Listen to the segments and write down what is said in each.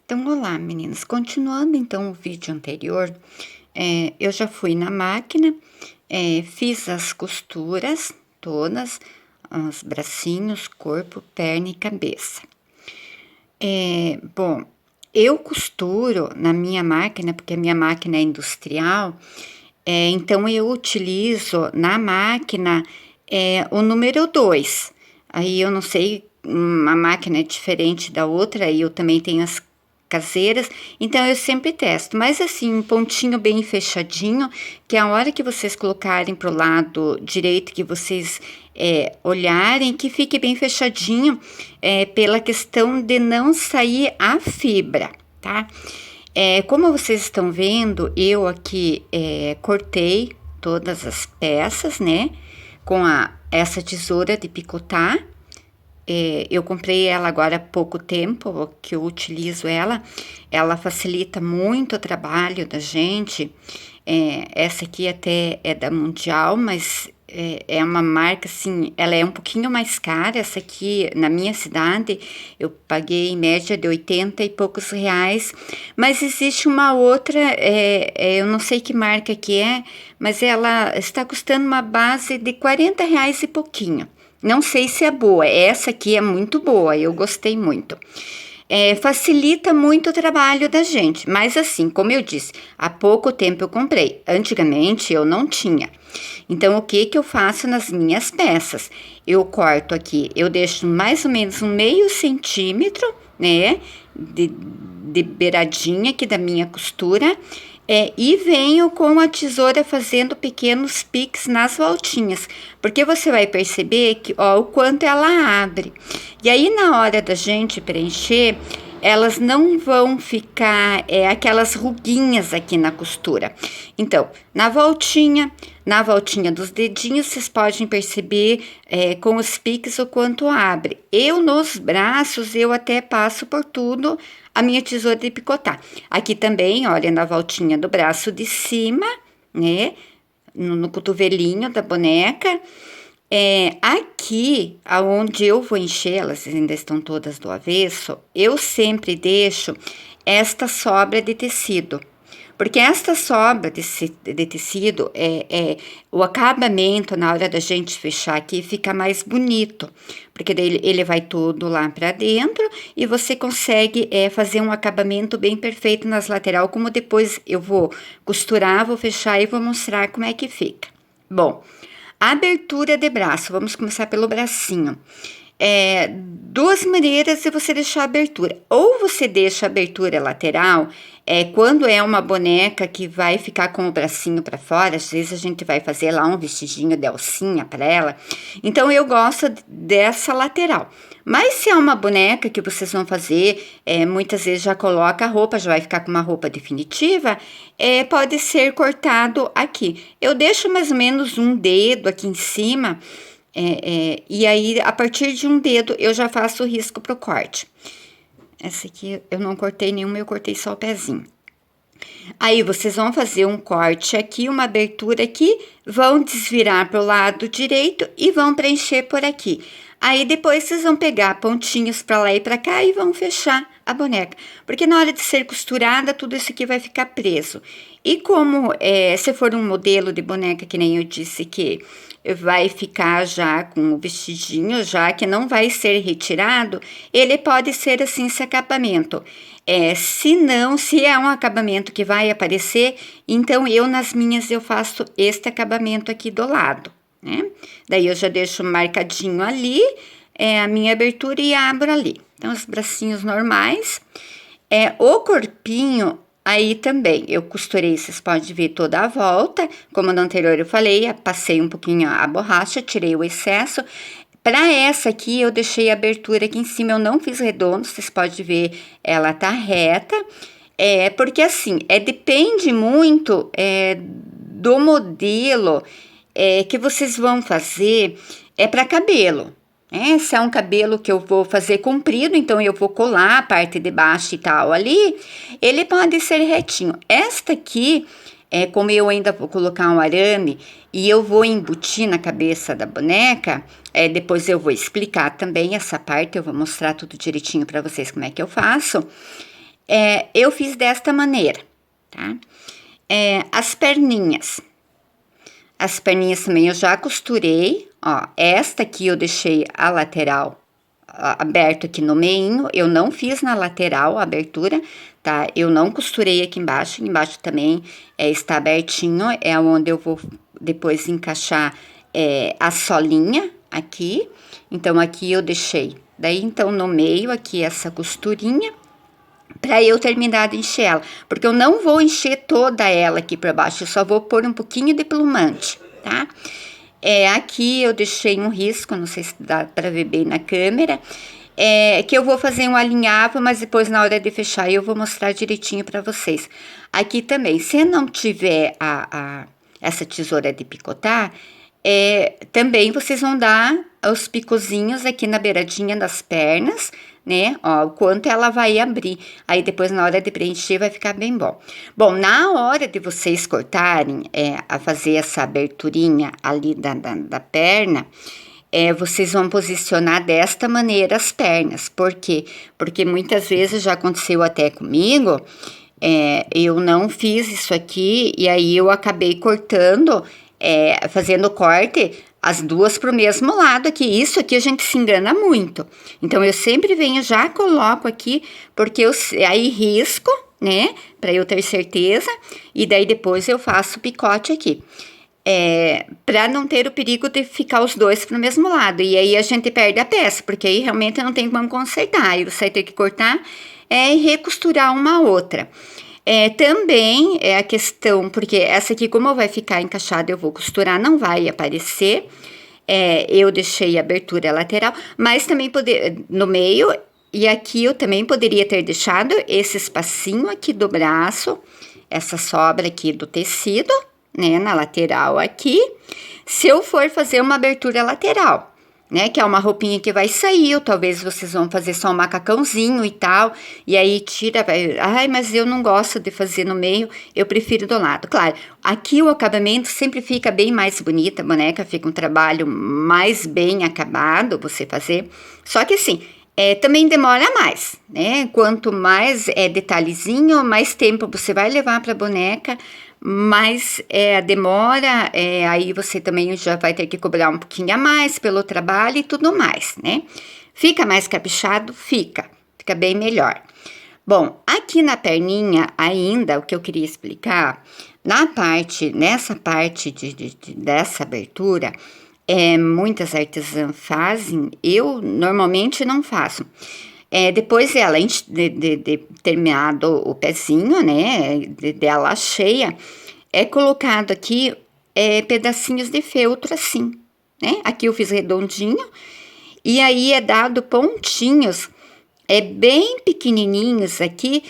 Então, olá meninas, continuando então o vídeo anterior, eu já fui na máquina, fiz as costuras todas, os bracinhos, corpo, perna e cabeça. Bom, eu costuro na minha máquina, porque a minha máquina é industrial, então eu utilizo na máquina o número 2. Aí eu não sei, uma máquina é diferente da outra, aí eu também tenho as caseiras, então eu sempre testo, mas assim, um pontinho bem fechadinho, que a hora que vocês colocarem pro lado direito, que vocês olharem, que fique bem fechadinho, pela questão de não sair a fibra, tá? Como vocês estão vendo, eu aqui cortei todas as peças, né? Com essa tesoura de picotar. Eu comprei ela agora há pouco tempo que eu utilizo ela. Ela facilita muito o trabalho da gente. Essa aqui até é da Mundial, mas é uma marca assim, ela é um pouquinho mais cara. Essa aqui, na minha cidade, eu paguei em média de 80 e poucos reais. Mas existe uma outra, eu não sei que marca que é, mas ela está custando uma base de 40 reais e pouquinho. Não sei se é boa, essa aqui é muito boa, eu gostei muito. Facilita muito o trabalho da gente, mas assim, como eu disse, há pouco tempo eu comprei, antigamente eu não tinha. Então, o que que eu faço nas minhas peças? Eu corto aqui, eu deixo mais ou menos um meio centímetro, né, de beiradinha aqui da minha costura, e venho com a tesoura fazendo pequenos piques nas voltinhas, porque você vai perceber que, ó, o quanto ela abre. E aí, na hora da gente preencher, elas não vão ficar aquelas ruguinhas aqui na costura. Então, na voltinha dos dedinhos, vocês podem perceber com os piques o quanto abre. Eu, nos braços, eu até passo por tudo a minha tesoura de picotar. Aqui também, olha, na voltinha do braço de cima, né, no cotovelinho da boneca. Aqui, aonde eu vou encher, elas ainda estão todas do avesso, eu sempre deixo esta sobra de tecido. Porque esta sobra de tecido, o acabamento na hora da gente fechar aqui fica mais bonito. Porque daí ele vai todo lá pra dentro e você consegue fazer um acabamento bem perfeito nas lateral, como depois eu vou costurar, vou fechar e vou mostrar como é que fica. Bom, abertura de braço, vamos começar pelo bracinho. Duas maneiras de você deixar a abertura. Ou você deixa a abertura lateral, quando é uma boneca que vai ficar com o bracinho para fora, às vezes a gente vai fazer lá um vestidinho de alcinha para ela. Então eu gosto dessa lateral. Mas se é uma boneca que vocês vão fazer, muitas vezes já coloca a roupa, já vai ficar com uma roupa definitiva, pode ser cortado aqui. Eu deixo mais ou menos um dedo aqui em cima. E aí, a partir de um dedo, eu já faço o risco pro corte. Essa aqui eu não cortei nenhuma, eu cortei só o pezinho. Aí, vocês vão fazer um corte aqui, uma abertura aqui, vão desvirar pro lado direito e vão preencher por aqui. Aí, depois, vocês vão pegar pontinhos pra lá e pra cá e vão fechar a boneca. Porque na hora de ser costurada, tudo isso aqui vai ficar preso. E como se for um modelo de boneca, que nem eu disse que vai ficar já com o vestidinho, já que não vai ser retirado, ele pode ser assim, esse acabamento. Se não, se é um acabamento que vai aparecer, então eu nas minhas eu faço este acabamento aqui do lado, né? Daí eu já deixo marcadinho ali, a minha abertura e abro ali. Então, os bracinhos normais. O corpinho, aí também, eu costurei, vocês podem ver toda a volta, como no anterior eu falei, passei um pouquinho a borracha, tirei o excesso. Para essa aqui, eu deixei a abertura aqui em cima, eu não fiz redondo, vocês podem ver, ela tá reta. Porque assim, depende muito do modelo que vocês vão fazer, para cabelo. Se é um cabelo que eu vou fazer comprido, então eu vou colar a parte de baixo e tal ali, ele pode ser retinho. Esta aqui, como eu ainda vou colocar um arame e eu vou embutir na cabeça da boneca, depois eu vou explicar também essa parte, eu vou mostrar tudo direitinho para vocês como é que eu faço. Eu fiz desta maneira, tá? As perninhas também eu já costurei, ó, esta aqui eu deixei a lateral aberto aqui no meinho, eu não fiz na lateral a abertura, tá? Eu não costurei aqui embaixo também está abertinho, é onde eu vou depois encaixar a solinha aqui, então aqui eu deixei, daí então no meio aqui essa costurinha, para eu terminar de encher ela, porque eu não vou encher toda ela aqui para baixo, eu só vou pôr um pouquinho de plumante, tá? Aqui eu deixei um risco, não sei se dá para ver bem na câmera, que eu vou fazer um alinhavo, mas depois na hora de fechar eu vou mostrar direitinho para vocês. Aqui também, se não tiver essa tesoura de picotar, também vocês vão dar os picozinhos aqui na beiradinha das pernas, né? Ó, o quanto ela vai abrir. Aí depois na hora de preencher vai ficar bem bom. Bom, na hora de vocês cortarem, a fazer essa aberturinha ali da perna, vocês vão posicionar desta maneira as pernas. Por quê? Porque muitas vezes já aconteceu até comigo, eu não fiz isso aqui e aí eu acabei cortando, fazendo corte as duas pro mesmo lado aqui. Isso aqui a gente se engana muito. Então, eu sempre venho, já coloco aqui, porque aí risco, né? Pra eu ter certeza. E daí, depois eu faço o picote aqui. Pra não ter o perigo de ficar os dois pro mesmo lado. E aí, a gente perde a peça, porque aí realmente não tem como consertar. Aí, você vai ter que cortar e recosturar uma a outra. Também a questão, porque essa aqui, como vai ficar encaixada, eu vou costurar, não vai aparecer. Eu deixei a abertura lateral, mas também no meio, e aqui eu também poderia ter deixado esse espacinho aqui do braço, essa sobra aqui do tecido, né, na lateral aqui, se eu for fazer uma abertura lateral. Né, que é uma roupinha que vai sair, ou talvez vocês vão fazer só um macacãozinho e tal, e aí tira, ai, mas eu não gosto de fazer no meio, eu prefiro do lado. Claro, aqui o acabamento sempre fica bem mais bonita, a boneca fica um trabalho mais bem acabado, você fazer, só que assim, também demora mais, né, quanto mais detalhezinho, mais tempo você vai levar para a boneca, mas demora, aí você também já vai ter que cobrar um pouquinho a mais pelo trabalho e tudo mais, né? Fica mais caprichado? Fica bem melhor. Bom, aqui na perninha ainda, o que eu queria explicar, nessa parte dessa abertura, muitas artesãs fazem, eu normalmente não faço. Depois ela, de terminado o pezinho, né, dela cheia, é colocado aqui pedacinhos de feltro assim, né, aqui eu fiz redondinho, e aí é dado pontinhos, bem pequenininhos aqui,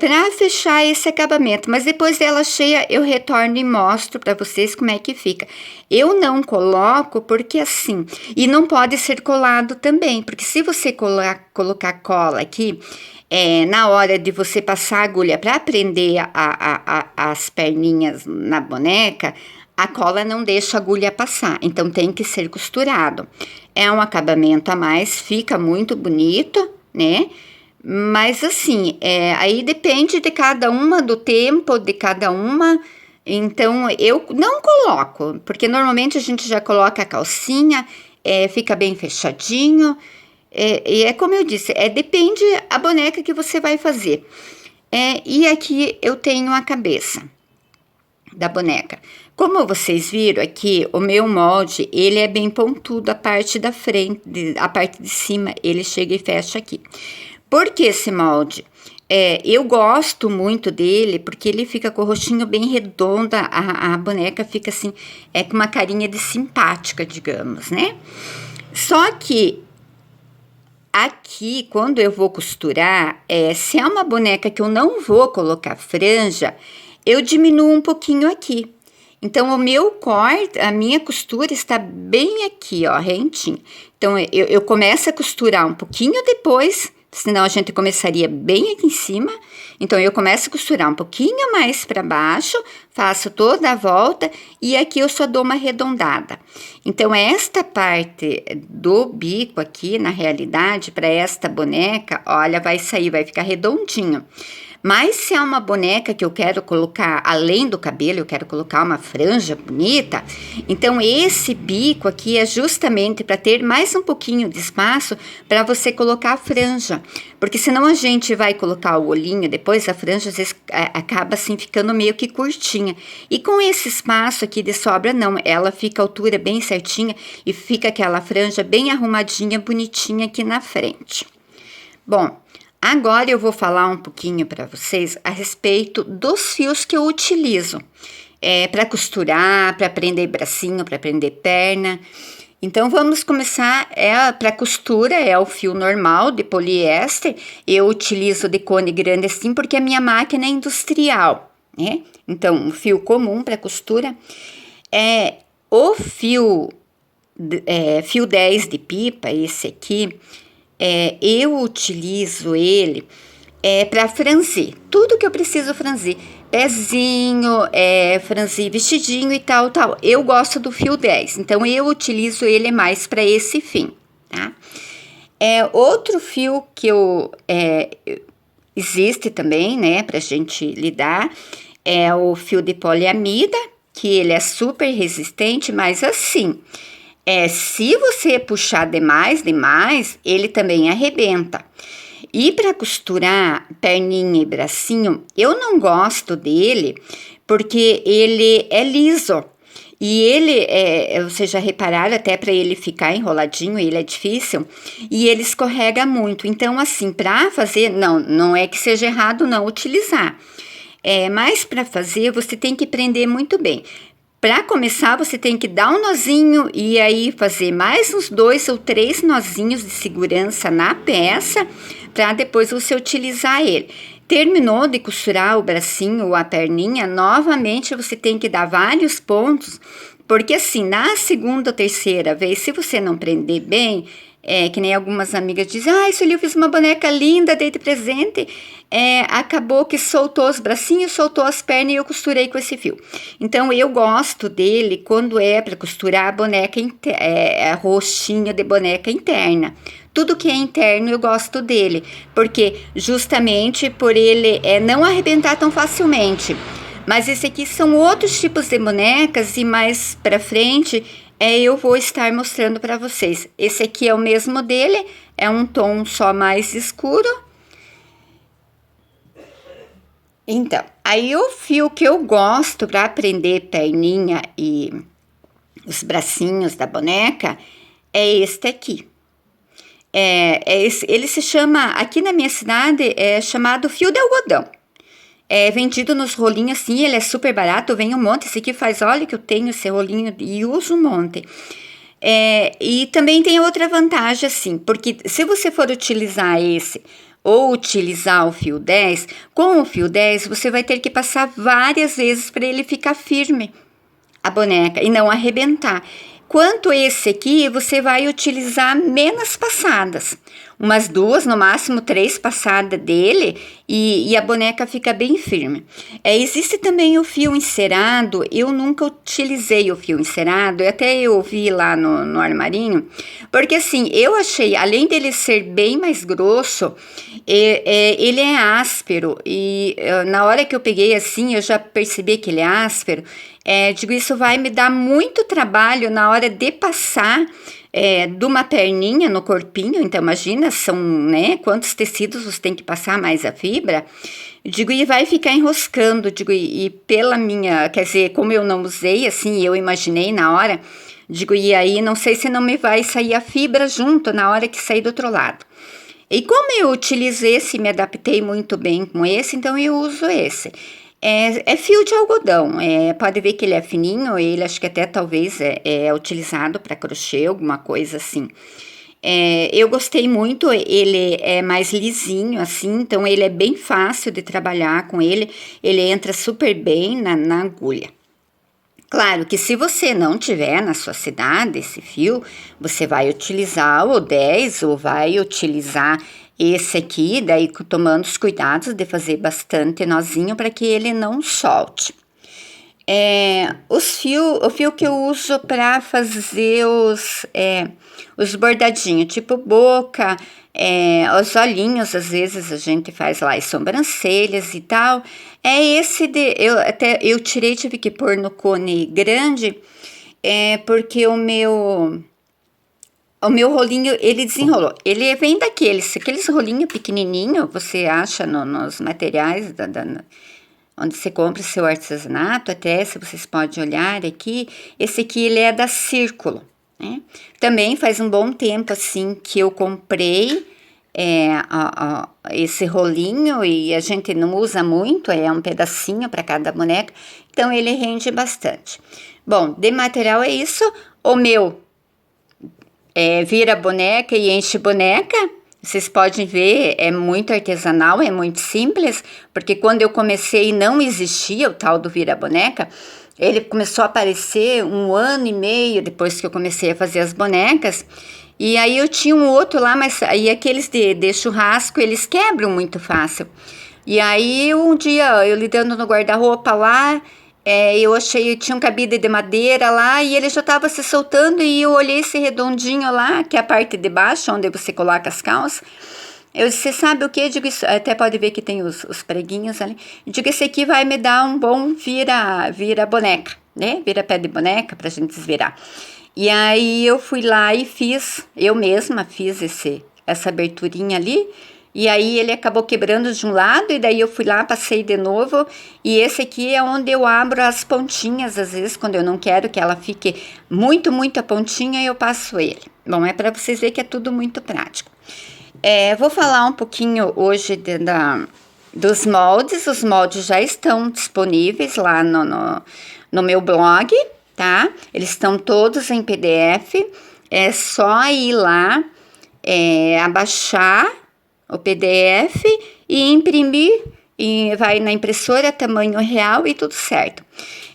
para fechar esse acabamento, mas depois dela cheia eu retorno e mostro para vocês como é que fica. Eu não coloco porque assim, e não pode ser colado também, porque se você colocar cola aqui, na hora de você passar a agulha para prender as perninhas na boneca, a cola não deixa a agulha passar, então tem que ser costurado. É um acabamento a mais, fica muito bonito, né? Mas assim, aí depende de cada uma, do tempo de cada uma, então eu não coloco, porque normalmente a gente já coloca a calcinha, fica bem fechadinho, e é como eu disse, depende a boneca que você vai fazer. E aqui eu tenho a cabeça da boneca. Como vocês viram aqui, o meu molde, ele é bem pontudo, a parte da frente, a parte de cima, ele chega e fecha aqui. Por que esse molde? Eu gosto muito dele, porque ele fica com o rostinho bem redondo, a boneca fica assim, com uma carinha de simpática, digamos, né? Só que aqui, quando eu vou costurar, se é uma boneca que eu não vou colocar franja, eu diminuo um pouquinho aqui. Então, o meu corte, a minha costura está bem aqui, ó, rentinho. Então, eu começo a costurar um pouquinho depois, senão a gente começaria bem aqui em cima. Então, eu começo a costurar um pouquinho mais para baixo, faço toda a volta e aqui eu só dou uma arredondada. Então, esta parte do bico aqui, na realidade, para esta boneca, olha, vai sair, vai ficar redondinho. Mas se é uma boneca que eu quero colocar além do cabelo, eu quero colocar uma franja bonita, então esse bico aqui é justamente para ter mais um pouquinho de espaço para você colocar a franja. Porque senão a gente vai colocar o olhinho, depois a franja às vezes acaba assim ficando meio que curtinha. E com esse espaço aqui de sobra, não, ela fica a altura bem certinha e fica aquela franja bem arrumadinha, bonitinha aqui na frente. Bom, agora eu vou falar um pouquinho para vocês a respeito dos fios que eu utilizo para costurar, para prender bracinho, para prender perna. Então vamos começar, para costura é o fio normal de poliéster, eu utilizo de cone grande assim porque a minha máquina é industrial, né? Então o fio comum para costura é o fio 10 de pipa, esse aqui. Eu utilizo ele para franzir, tudo que eu preciso franzir, pezinho, franzir vestidinho e tal. Eu gosto do fio 10, então eu utilizo ele mais para esse fim, tá? Outro fio que existe também, né, pra gente lidar, é o fio de poliamida, que ele é super resistente, mas assim, se você puxar demais, ele também arrebenta. E para costurar perninha e bracinho, eu não gosto dele porque ele é liso. E ele, vocês já repararam, até para ele ficar enroladinho, ele é difícil. E ele escorrega muito. Então, assim, para fazer, não é que seja errado não utilizar. Mas para fazer, você tem que prender muito bem. Para começar, você tem que dar um nozinho e aí fazer mais uns 2 ou 3 nozinhos de segurança na peça para depois você utilizar ele. Terminou de costurar o bracinho ou a perninha, novamente você tem que dar vários pontos, porque assim, na segunda ou terceira vez, se você não prender bem, que nem algumas amigas dizem, isso ali eu fiz uma boneca linda, dei de presente, acabou que soltou os bracinhos, soltou as pernas e eu costurei com esse fio. Então, eu gosto dele quando é para costurar a boneca, rostinho de boneca interna. Tudo que é interno eu gosto dele, porque justamente por ele não arrebentar tão facilmente. Mas esse aqui são outros tipos de bonecas e mais para frente eu vou estar mostrando para vocês. Esse aqui é o mesmo dele, é um tom só mais escuro. Então, aí o fio que eu gosto para prender perninha e os bracinhos da boneca é este aqui. Ele se chama, aqui na minha cidade, é chamado fio de algodão. É vendido nos rolinhos assim, ele é super barato, vem um monte. Esse aqui faz, olha que eu tenho esse rolinho e uso um monte. E também tem outra vantagem assim, porque se você for utilizar esse ou utilizar o fio 10, com o fio 10 você vai ter que passar várias vezes para ele ficar firme, a boneca, e não arrebentar. Quanto esse aqui, você vai utilizar menos passadas, umas 2, no máximo 3 passadas dele, e a boneca fica bem firme. Existe também o fio encerado, eu nunca utilizei o fio encerado, até eu vi lá no armarinho, porque assim, eu achei, além dele ser bem mais grosso, ele é áspero, e na hora que eu peguei assim, eu já percebi que ele é áspero. Digo, isso vai me dar muito trabalho na hora de passar de uma perninha no corpinho. Então, imagina, são, né, quantos tecidos você tem que passar mais a fibra. Digo, e vai ficar enroscando. Digo, e pela minha, quer dizer, como eu não usei, assim, eu imaginei na hora. Digo, e aí não sei se não me vai sair a fibra junto na hora que sair do outro lado. E como eu utilizo esse, me adaptei muito bem com esse, então eu uso esse. É fio de algodão, pode ver que ele é fininho, ele acho que até talvez é utilizado para crochê, alguma coisa assim. Eu gostei muito, ele é mais lisinho assim, então ele é bem fácil de trabalhar com ele entra super bem na agulha. Claro que se você não tiver na sua cidade esse fio, você vai utilizar o 10 ou vai utilizar Esse aqui, daí tomando os cuidados de fazer bastante nozinho para que ele não solte. O fio que eu uso para fazer os bordadinhos, tipo boca, os olhinhos, às vezes a gente faz lá as sobrancelhas e tal. É esse eu tirei, tive que pôr no cone grande, porque o meu rolinho, ele desenrolou. Ele vem aqueles rolinhos pequenininho, você acha nos materiais onde você compra o seu artesanato, até se vocês podem olhar aqui. Esse aqui, ele é da Círculo, né? Também faz um bom tempo, assim, que eu comprei esse rolinho, e a gente não usa muito, é um pedacinho para cada boneca, então ele rende bastante. Bom, de material é isso. O meu vira boneca e enche boneca. Vocês podem ver, é muito artesanal, é muito simples, porque quando eu comecei não existia o tal do vira-boneca. Ele começou a aparecer 1 ano e meio depois que eu comecei a fazer as bonecas. E aí eu tinha um outro lá, mas aí aqueles de churrasco, eles quebram muito fácil. E aí um dia eu lidando no guarda-roupa lá, eu achei, tinha um cabide de madeira lá e ele já estava se soltando, e eu olhei esse redondinho lá, que é a parte de baixo, onde você coloca as calças. Eu disse, você sabe o que? Eu digo, isso, até pode ver que tem os preguinhos ali. Eu digo, esse aqui vai me dar um bom vira boneca, né? Vira pé de boneca pra gente desvirar. E aí eu fui lá e eu mesma fiz essa aberturinha ali. E aí ele acabou quebrando de um lado, e daí eu fui lá, passei de novo. E esse aqui é onde eu abro as pontinhas, às vezes, quando eu não quero que ela fique muito a pontinha, eu passo ele. Bom, é para vocês verem que é tudo muito prático. Vou falar um pouquinho hoje dos moldes. Os moldes já estão disponíveis lá no meu blog, tá? Eles estão todos em PDF. É só ir lá, abaixar o PDF e imprimir, e vai na impressora tamanho real e tudo certo.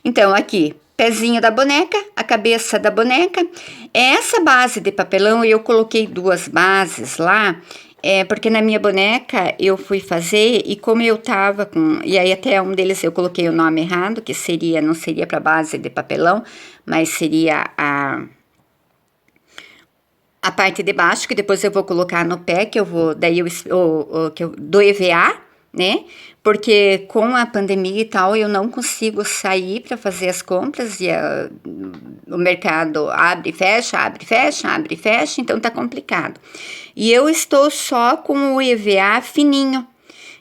Então aqui, pezinho da boneca, a cabeça da boneca. Essa base de papelão, eu coloquei 2 bases lá, porque na minha boneca eu fui fazer, e como eu tava e aí até um deles eu coloquei o nome errado, que não seria para base de papelão, mas seria a parte de baixo, que depois eu vou colocar no pé, que eu vou, daí do EVA, né? Porque com a pandemia e tal, eu não consigo sair para fazer as compras, e o mercado abre e fecha, abre e fecha, abre e fecha, então tá complicado. E eu estou só com o EVA fininho.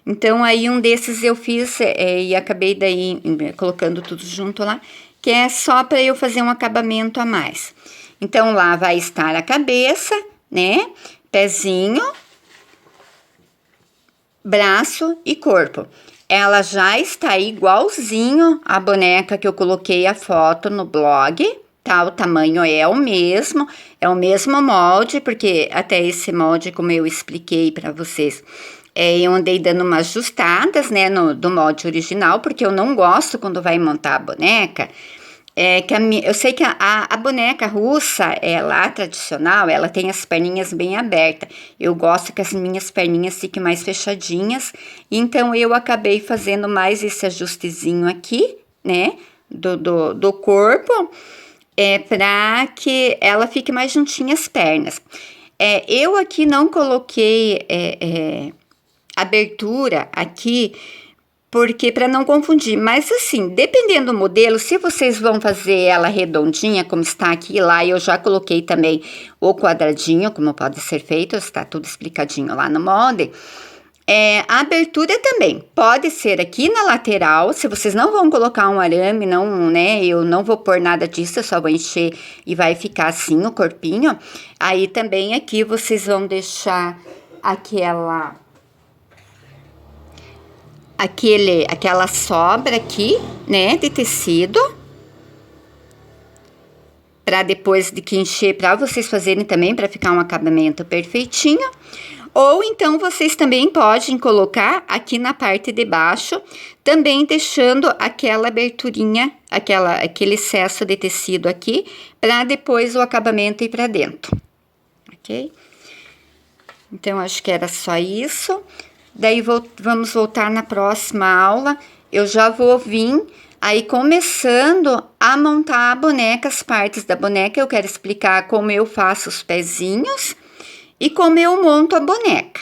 Então aí um desses eu fiz e acabei daí colocando tudo junto lá, que é só para eu fazer um acabamento a mais. Então, lá vai estar a cabeça, né? Pezinho, braço e corpo. Ela já está igualzinho a boneca que eu coloquei a foto no blog, tá? O tamanho é o mesmo molde, porque até esse molde, como eu expliquei para vocês, eu andei dando umas ajustadas, né, do molde original, porque eu não gosto quando vai montar a boneca. Eu sei que a boneca russa, ela tradicional, ela tem as perninhas bem abertas. Eu gosto que as minhas perninhas fiquem mais fechadinhas. Então, eu acabei fazendo mais esse ajustezinho aqui, né, do corpo, para que ela fique mais juntinha as pernas. Eu aqui não coloquei abertura aqui, porque para não confundir, mas assim, dependendo do modelo, se vocês vão fazer ela redondinha, como está aqui, lá eu já coloquei também o quadradinho, como pode ser feito, está tudo explicadinho lá no molde. A abertura também pode ser aqui na lateral, se vocês não vão colocar um arame, não, né, eu não vou pôr nada disso, eu só vou encher e vai ficar assim o corpinho. Aí também aqui vocês vão deixar aquela sobra aqui, né, de tecido, para depois de que encher, para vocês fazerem também, para ficar um acabamento perfeitinho. Ou então vocês também podem colocar aqui na parte de baixo, também deixando aquela aberturinha, aquele excesso de tecido aqui, para depois o acabamento ir para dentro, ok? Então, acho que era só isso. Daí, vamos voltar na próxima aula. Eu já vou vir aí começando a montar a boneca, as partes da boneca. Eu quero explicar como eu faço os pezinhos e como eu monto a boneca.